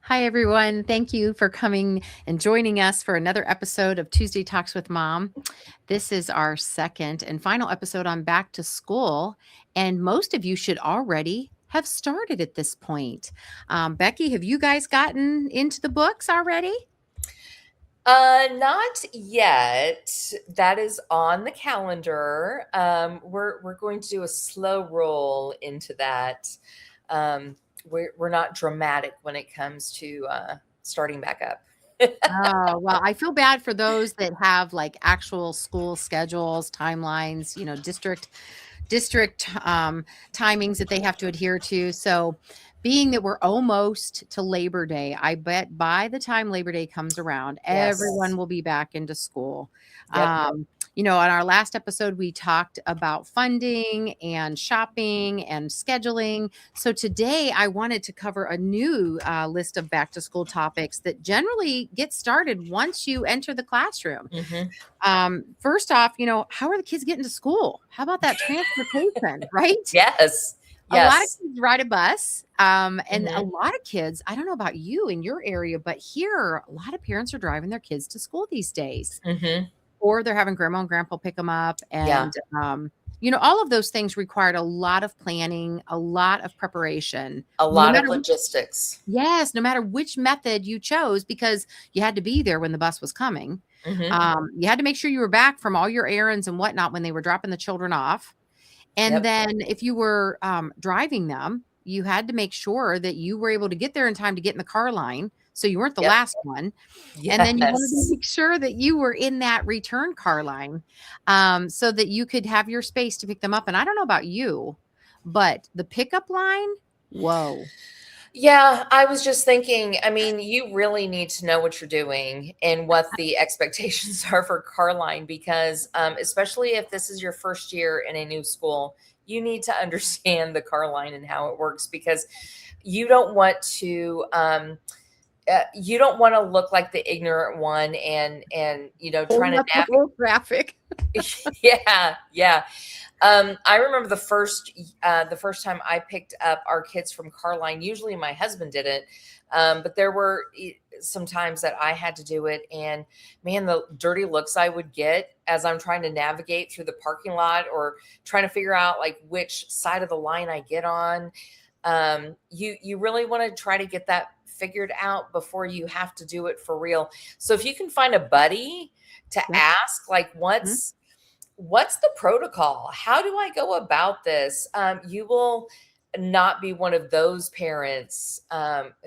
Hi, everyone. Thank you for coming and joining us for another episode of Tuesday Talks with Mom. This is our second and final episode on back to school, and most of you should already have started at this point. Becki, have you guys gotten into the books already? Not yet. That is on the calendar. We're going to do a slow roll into that. We're not dramatic when it comes to starting back up. Oh, well, I feel bad for those that have like actual school schedules, timelines, district timings that they have to adhere to. So, being that we're almost to Labor Day, I bet by the time Labor Day comes around, everyone Yes. will be back into school. Yep. On our last episode, we talked about funding and shopping and scheduling. So today, I wanted to cover a new list of back to school topics that generally get started once you enter the classroom. Hmm. First off, how are the kids getting to school? How about that transportation, right? Yes. A lot of Yes. kids ride a bus, and a Hmm. lot of kids, I don't know about you in your area, but here, a lot of parents are driving their kids to school these days, Hmm. or they're having grandma and grandpa pick them up. Yeah. And, all of those things required a lot of planning, a lot of preparation, A no lot of matter logistics. yes, no matter which method you chose, because you had to be there when the bus was coming. Hmm. You had to make sure you were back from all your errands and whatnot when they were dropping the children off. And Yep. then if you were driving them, you had to make sure that you were able to get there in time to get in the car line. So you weren't the Yep. last one. And then you wanted to Yes. make sure that you were in that return car line, so that you could have your space to pick them up. And I don't know about you, but the pickup line, whoa. Yeah, I was just thinking, I mean, you really need to know what you're doing and what the expectations are for Carline because, especially if this is your first year in a new school, you need to understand the Carline and how it works because you don't want to, you don't want to look like the ignorant one and trying Holding to up the whole traffic. yeah, yeah. I remember the first time I picked up our kids from Carline. Usually, my husband did it, but there were some times that I had to do it, and man, the dirty looks I would get as I'm trying to navigate through the parking lot or trying to figure out like which side of the line I get on. You really want to try to get that figured out before you have to do it for real. So if you can find a buddy to Yep. ask, like, Mhm. what's the protocol? How do I go about this? You will not be one of those parents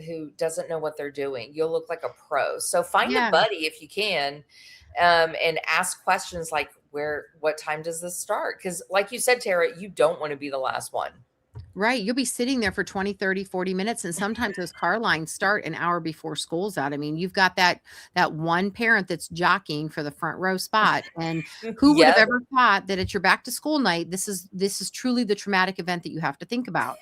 who doesn't know what they're doing. You'll look like a pro. So find a Yeah. buddy if you can, and ask questions like, what time does this start? Because, like you said, Tara, you don't want to be the last one. Right, you'll be sitting there for 20, 30, 40 minutes, and sometimes those car lines start an hour before school's out. I mean, you've got that one parent that's jockeying for the front row spot, and who would have Yep. ever thought that at your back to school night, this is truly the traumatic event that you have to think about.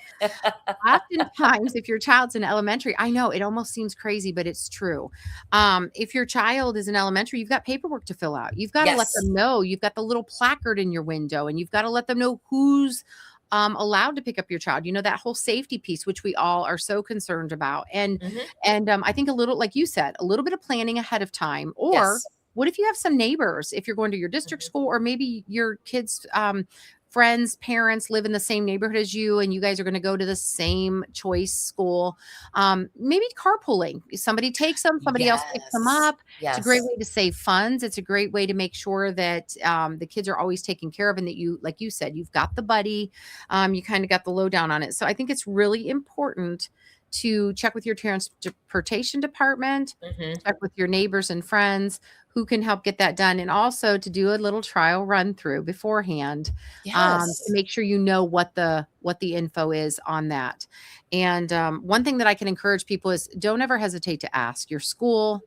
Oftentimes, if your child's in elementary, I know it almost seems crazy, but it's true. If your child is in elementary, you've got paperwork to fill out. You've got to let Yes. them know. You've got the little placard in your window, and you've got to let them know who's allowed to pick up your child. That whole safety piece, which we all are so concerned about. And Hmm. and I think a little, like you said, a little bit of planning ahead of time. Or Yes. what if you have some neighbors? If you're going to your district Mhm. school, or maybe your kids' friends, parents live in the same neighborhood as you, and you guys are going to go to the same choice school. Maybe carpooling. Somebody takes them, somebody else picks them Yes. up. It's a great Yes. way to save funds. It's a great way to make sure that the kids are always taken care of, and that you, like you said, you've got the buddy. You kind of got the lowdown on it. So I think it's really important to check with your transportation department, Hmm. check with your neighbors and friends who can help get that done, and also to do a little trial run through beforehand, to Yes. make sure you know what the info is on that. And one thing that I can encourage people is don't ever hesitate to ask your school,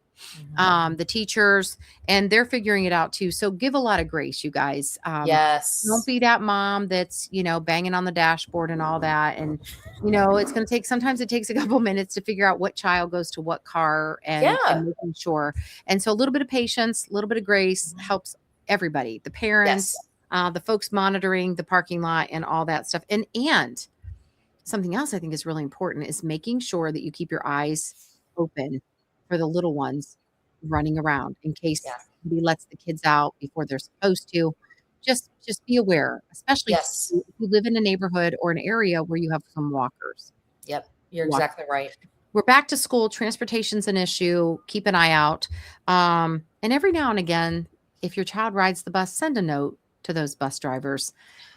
Mhm. the teachers, and they're figuring it out too. So give a lot of grace, you guys. Don't Yes. be that mom that's, banging on the dashboard and all that. And, it's going to take, sometimes it takes a couple minutes to figure out what child goes to what car, and Yeah. making sure. And so a little bit of patience, a little bit of grace Mhm. helps everybody, the parents, Yes. the folks monitoring the parking lot and all that stuff. And something else I think is really important is making sure that you keep your eyes open for the little ones running around in case Yeah. somebody lets the kids out before they're supposed to. Just be aware, especially Yes. if you live in a neighborhood or an area where you have some walkers. Yep. You're Walk. exactly right. We're back to school. Transportation's an issue. Keep an eye out. And every now and again, if your child rides the bus, send a note to those bus drivers.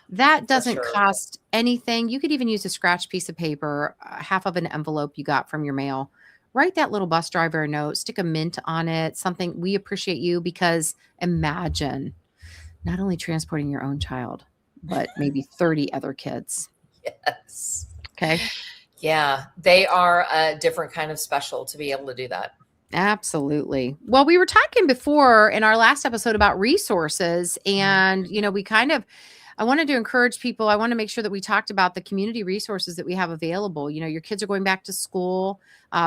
That For doesn't sure. cost anything. You could even use a scratch piece of paper, half of an envelope you got from your mail. Write that little bus driver a note, stick a mint on it, something. We appreciate you, because imagine not only transporting your own child, but maybe 30 other kids. Yes. Okay. Yeah. They are a different kind of special to be able to do that. Absolutely. Well, we were talking before in our last episode about resources, and we kind of, I wanted to encourage people. I want to make sure that we talked about the community resources that we have available. Your kids are going back to school.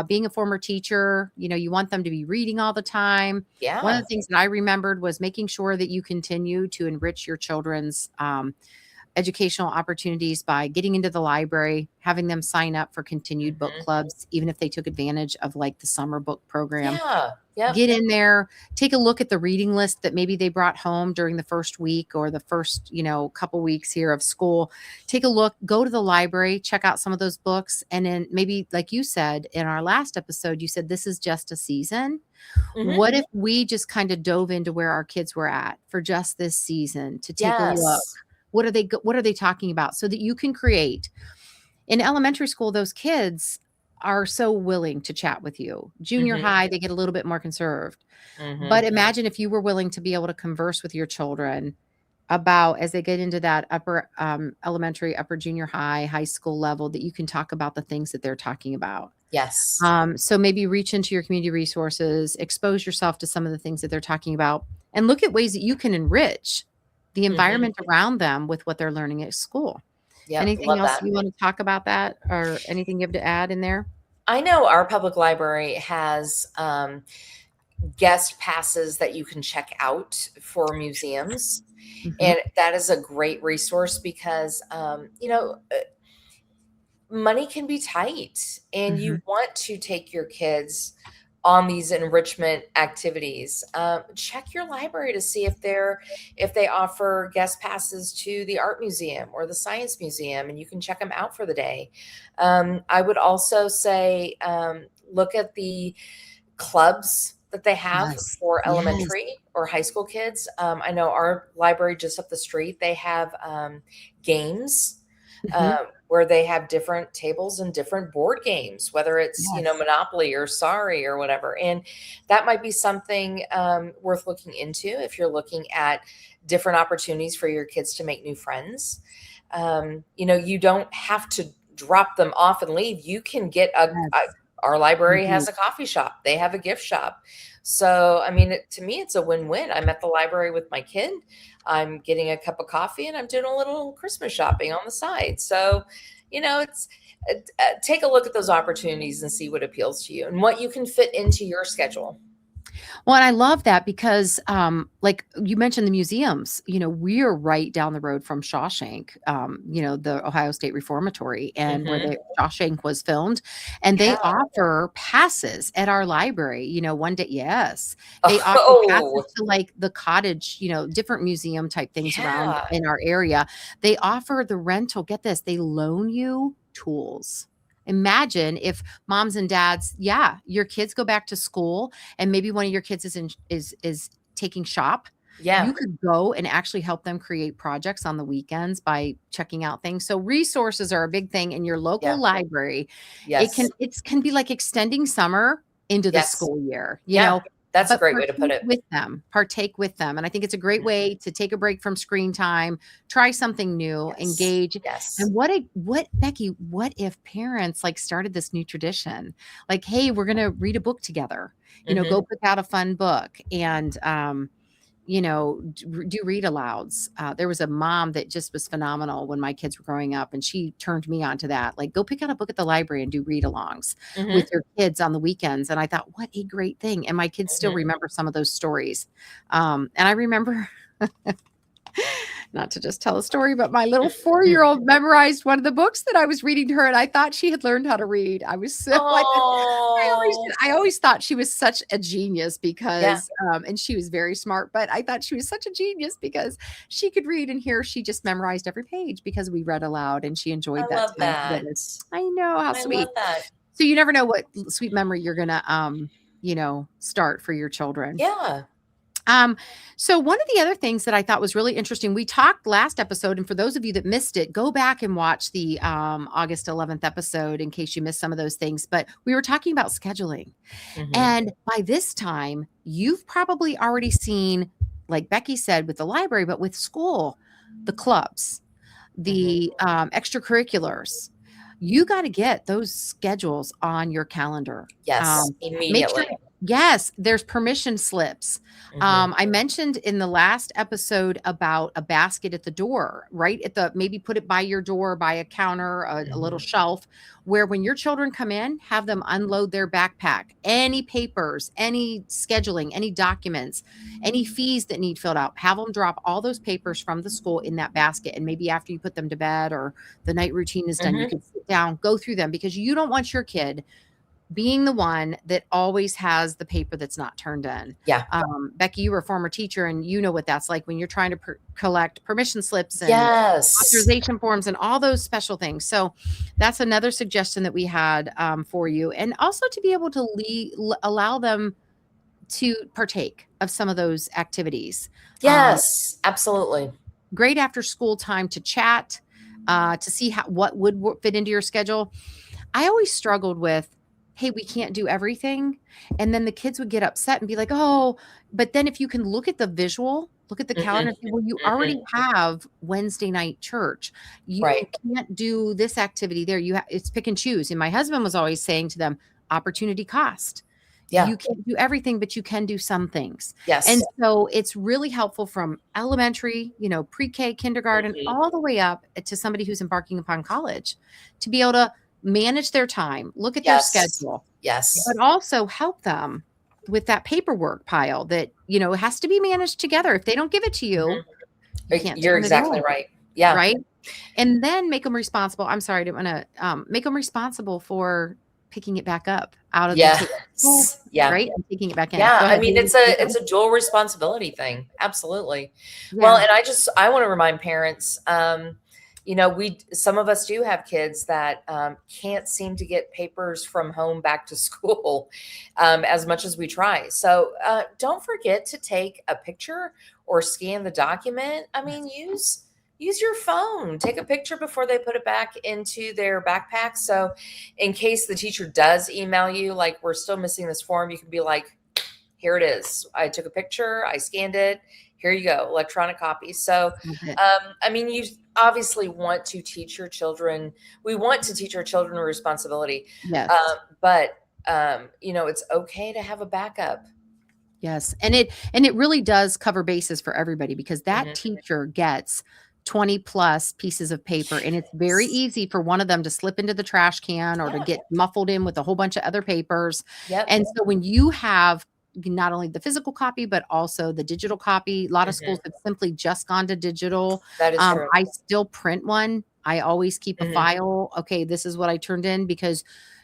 Being a former teacher, you want them to be reading all the time. One of Yeah. the things that I remembered was making sure that you continue to enrich your children's educational opportunities by getting into the library, having them sign up for continued book Mhm. clubs, even if they took advantage of like the summer book program. Yeah. Yep. Get in there, take a look at the reading list that maybe they brought home during the first week or the first, couple weeks here of school. Take a look, go to the library, check out some of those books. And then maybe, like you said in our last episode, you said this is just a season. Mhm. What if we just kind of dove into where our kids were at for just this season to take a look? Yes. What are they talking about, so that you can create in elementary school? Those kids are so willing to chat with you. Junior Mhm. high, they get a little bit more conserved. But Mhm. imagine if you were willing to be able to converse with your children about, as they get into that upper elementary, upper junior high, high school level, that you can talk about the things that they're talking about. Yes. So maybe reach into your community resources, expose yourself to some of the things that they're talking about, and look at ways that you can enrich the Mhm. environment around them with what they're learning at school. Yep. Anything Love else that. you want to talk about that, or anything you have to add in there? I know our public library has guest passes that you can check out for museums. Mhm, And that is a great resource because, money can be tight and mhm, you want to take your kids on these enrichment activities. Check your library to see if they offer guest passes to the art museum or the science museum, and you can check them out for the day. I would also say, look at the clubs that they have yes, for yes, elementary or high school kids. I know our library just up the street, they have games mhm, where they have different tables and different board games, whether it's, yes, Monopoly or Sorry or whatever. And that might be something worth looking into if you're looking at different opportunities for your kids to make new friends. You don't have to drop them off and leave. You can get yes, our library indeed. has a coffee shop. They have a gift shop. So, I mean, to me, it's a win-win. I'm at the library with my kid. I'm getting a cup of coffee and I'm doing a little Christmas shopping on the side. So, it's take a look at those opportunities and see what appeals to you and what you can fit into your schedule. Well, and I love that because, like you mentioned the museums, we're right down the road from Shawshank, the Ohio State Reformatory, and where Hmm. the Shawshank was filmed. And they Yeah. offer passes at our library, one day. Yes. They offer passes Oh, to like the cottage, different museum type things around yeah. in our area. They offer the rental. Get this, they loan you tools. Imagine if moms and dads, yeah, your kids go back to school and maybe one of your kids is taking shop. You Yeah. could go and actually help them create projects on the weekends by checking out things. So resources are a big thing in your local Yeah. library. Yes. It can be like extending summer into the Yes. school year, Yeah. That's a but great way to put it. partake with them. And I think it's a great Mhm. way to take a break from screen time, try something new, Yes. engage. Yes. And Becky, what if parents like started this new tradition? Like, hey, we're going to read a book together, Hmm. go pick out a fun book and, do read alouds. There was a mom that just was phenomenal when my kids were growing up, and she turned me on to that. Like, go pick out a book at the library and do read alongs with Hmm. your kids on the weekends. And I thought, what a great thing. And my kids still Hmm. remember some of those stories. And I remember not to just tell a story, but my little 4-year-old memorized one of the books that I was reading to her, and I thought she had learned how to read. I was so Oh, I always thought she was such a genius yeah. because, and she was very smart, but I thought she was such a genius because she could read, and here she just memorized every page because we read aloud and she I enjoyed that love time that. together. I know, how I love sweet. that. So you never know what sweet memory you're gonna, start for your children. Yeah. Um, so one of the other things that I thought was really interesting, we talked last episode, and for those of you that missed it, go back and watch the August 11th episode in case you missed some of those things. But we were talking about scheduling. Hmm. And by this time, you've probably already seen, like Becki said, with the library, but with school, the clubs, Hmm. the extracurriculars. You got to get those schedules on your calendar. Yes, Make sure, immediately. yes, there's permission slips. Hmm. I mentioned in the last episode about a basket at the door, right? At the maybe put it by your door, by a counter, a little Hmm. shelf, where when your children come in, have them unload their backpack, any papers, any scheduling, any documents, any fees that need filled out, have them drop all those papers from the school in that basket. And maybe after you put them to bed or the night routine is done, you Hmm. can sit down, go through them, because you don't want your kid being the one that always has the paper that's not turned in. Yeah. Becki, you were a former teacher, and you know what that's like when you're trying to collect permission slips and Yes. authorization forms and all those special things. So that's another suggestion that we had for you, and also to be able to allow them to partake of some of those activities. Yes, absolutely. Great after school time to chat, to see what would fit into your schedule. I always struggled with, hey, we can't do everything. And then the kids would get upset and be like, oh, but then if you can look at the visual, look at the calendar, Hmm. and say, well, you Hmm. already have Wednesday night church. You Right. can't do this activity there. It's pick and choose. And my husband was always saying to them, opportunity cost. Yeah. You can't do everything, but you can do some things. And Yes. so it's really helpful from elementary, pre-K, kindergarten, Hmm. all the way up to somebody who's embarking upon college, to be able to manage their time, look at their Yes. schedule, Yes. but also help them with that paperwork pile that, has to be managed together. If they don't give it to you, you Hmm. can't You're turn it exactly in, right. Yeah. right? And then make them responsible. I'm sorry, I didn't want to make them responsible for picking it back up out of the table, Yes. Yeah. right? And taking it back in. Yeah, Go I ahead. mean it's a dual responsibility thing. Absolutely. Well, Yeah. and I want to remind parents, we some of us do have kids that can't seem to get papers from home back to school as much as we try. So don't forget to take a picture or scan the document. I mean, use your phone. Take a picture before they put it back into their backpack. So in case the teacher does email you, like, we're still missing this form, you can be like, here it is. I took a picture, I scanned it. Here you go, electronic copy. So, Love it. I mean, you obviously want to teach your children. We want to teach our children responsibility, Yes. but it's okay to have a backup. Yes. And it really does cover bases for everybody, because that Hmm. teacher gets 20 plus pieces of paper, and it's very Yes. easy for one of them to slip into the trash can or to Yeah. get muffled in with a whole bunch of other papers. Yep. And so when you have not only the physical copy, but also the digital copy, a lot of schools Hmm. have simply just gone to digital. That is true. I still print one. I always keep a Hmm. file. Okay, this is what I turned in, because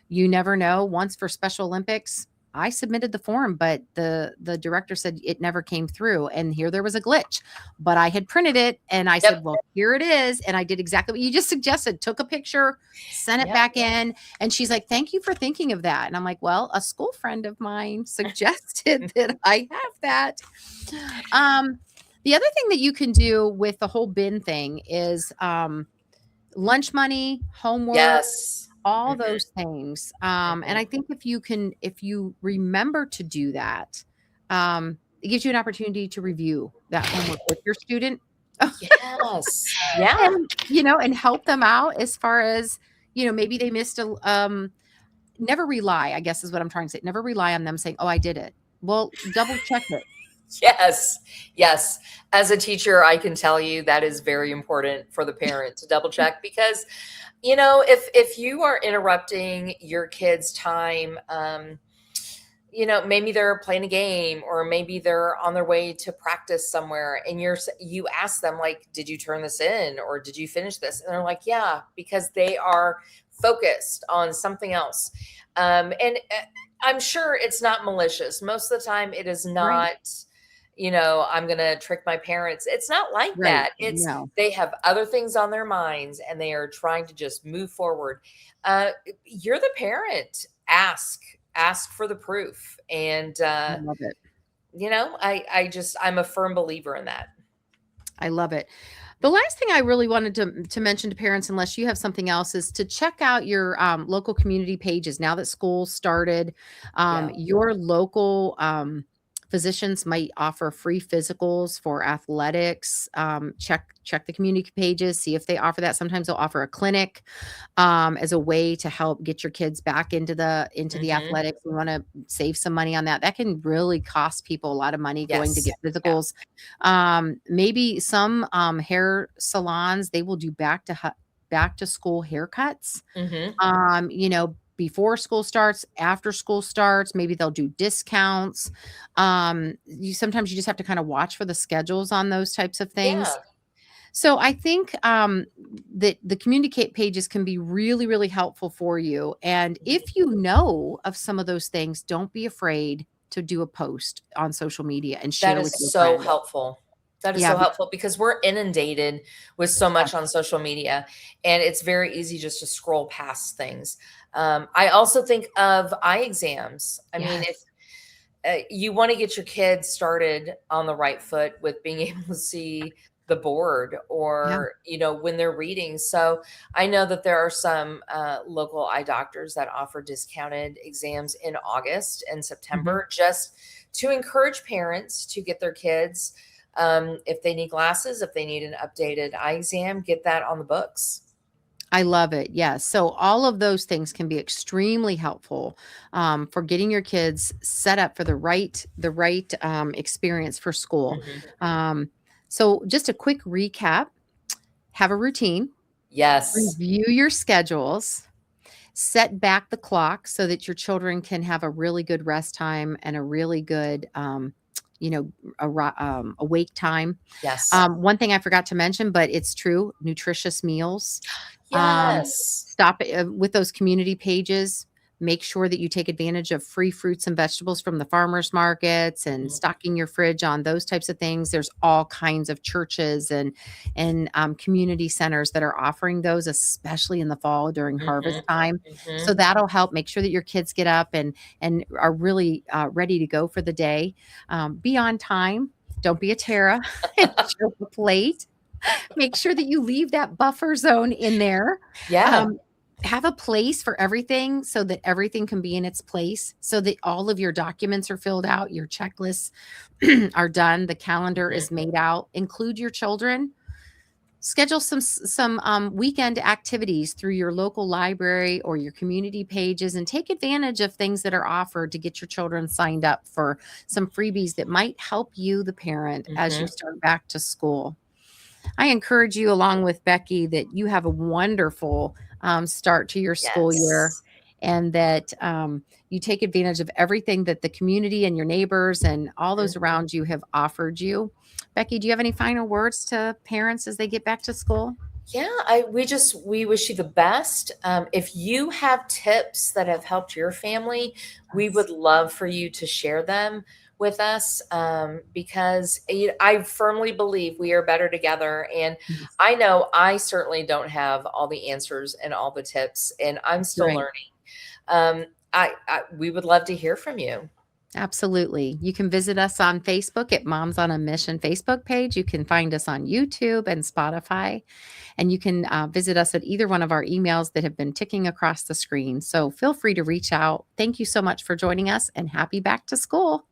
you never know. Once for Special Olympics, I submitted the form, but the director said it never came through. And here there was a glitch, but I had printed it, and I Yep. said, well, here it is. And I did exactly what you just suggested, took a picture, sent it Yep. back in. And she's like, thank you for thinking of that. And I'm like, well, a school friend of mine suggested that I have that. The other thing that you can do with the whole bin thing is lunch money, homework, Yes. all Hmm. those things. And Hmm. I think if you remember to do that, it gives you an opportunity to review that homework with your student. Yes. Yeah. And help them out as far as, maybe they missed never rely, I guess is what I'm trying to say. Never rely on them saying, oh, I did it. Well, double check it. Yes. Yes. As a teacher, I can tell you that is very important for the parent to double check, because, if you are interrupting your kid's time, maybe they're playing a game, or maybe they're on their way to practice somewhere, and you ask them, like, did you turn this in, or did you finish this? And they're like, yeah, because they are focused on something else. And I'm sure it's not malicious. Most of the time it is Right. not, I'm going to trick my parents. It's not like Right. that. It's No. they have other things on their minds, and they are trying to just move forward. uh, you're the parent. Ask for the proof. And I love it. I'm a firm believer in that. I love it. The last thing I really wanted to mention to parents, unless you have something else, is to check out your local community pages. Now that school started, Yeah. your local physicians might offer free physicals for athletics. Check the community pages, see if they offer that. Sometimes they'll offer a clinic as a way to help get your kids back into the Hmm. athletics. We want to save some money on that. That can really cost people a lot of money going to Yes. get Yeah. physicals. Maybe some hair salons, they will do back to school haircuts. Hmm. Before school starts, after school starts, maybe they'll do discounts. Sometimes you just have to kind of watch for the schedules on those types of things. Yeah. So I think that the communicate pages can be really, really helpful for you. And Mhm. if you know of some of those things, don't be afraid to do a post on social media and That share is with your so friends. helpful. That is Yeah, so helpful because we're inundated with so yeah, much on social media, and it's very easy just to scroll past things. I also think of eye exams. I mean, if yes, you want to get your kids started on the right foot with being able to see the board, yeah, or when they're reading. So I know that there are some local eye doctors that offer discounted exams in August and mhm. September, just to encourage parents to get their kids, if they need glasses, if they need an updated eye exam, get that on the books. I love it. Yes. So all of those things can be extremely helpful for getting your kids set up for the right experience for school. Mhm. Um, so just a quick recap: have a routine, Yes. review your schedules, set back the clock so that your children can have a really good rest time and a really good, you know, awake time. Yes. One thing I forgot to mention, but it's true, nutritious meals. Um, Yes. stop with those community pages. Make sure that you take advantage of free fruits and vegetables from the farmers markets and Mhm. stocking your fridge on those types of things. There's all kinds of churches and community centers that are offering those, especially in the fall during harvest Mhm. time. So Mhm. that'll help make sure that your kids get up and are really ready to go for the day. Be on time. Don't be a Tera and show up late. Make sure that you leave that buffer zone in there. Yeah. Um, have a place for everything so that everything can be in its place, so that all of your documents are filled out, your checklists are done, the calendar Mhm. is made out. Include your children. Schedule some weekend activities through your local library or your community pages, and take advantage of things that are offered to get your children signed up for some freebies that might help you, the parent, as you Mhm. start back to school. I encourage you, along with Becki, that you have a wonderful start to your school year, Yes. and that you take advantage of everything that the community and your neighbors and all those Mhm. around you have offered you. Becki, do you have any final words to parents as they get back to school? Yeah, we wish you the best. If you have tips that have helped your family, we Yes. would love for you to share them with us, because I firmly believe we are better together. And Yes. I know I certainly don't have all the answers and all the tips, and I'm That's still right. learning. We would love to hear from you. Absolutely. You can visit us on Facebook at Moms on a Mission Facebook page. You can find us on YouTube and Spotify. And you can visit us at either one of our emails that have been ticking across the screen. So feel free to reach out. Thank you so much for joining us, and happy back to school.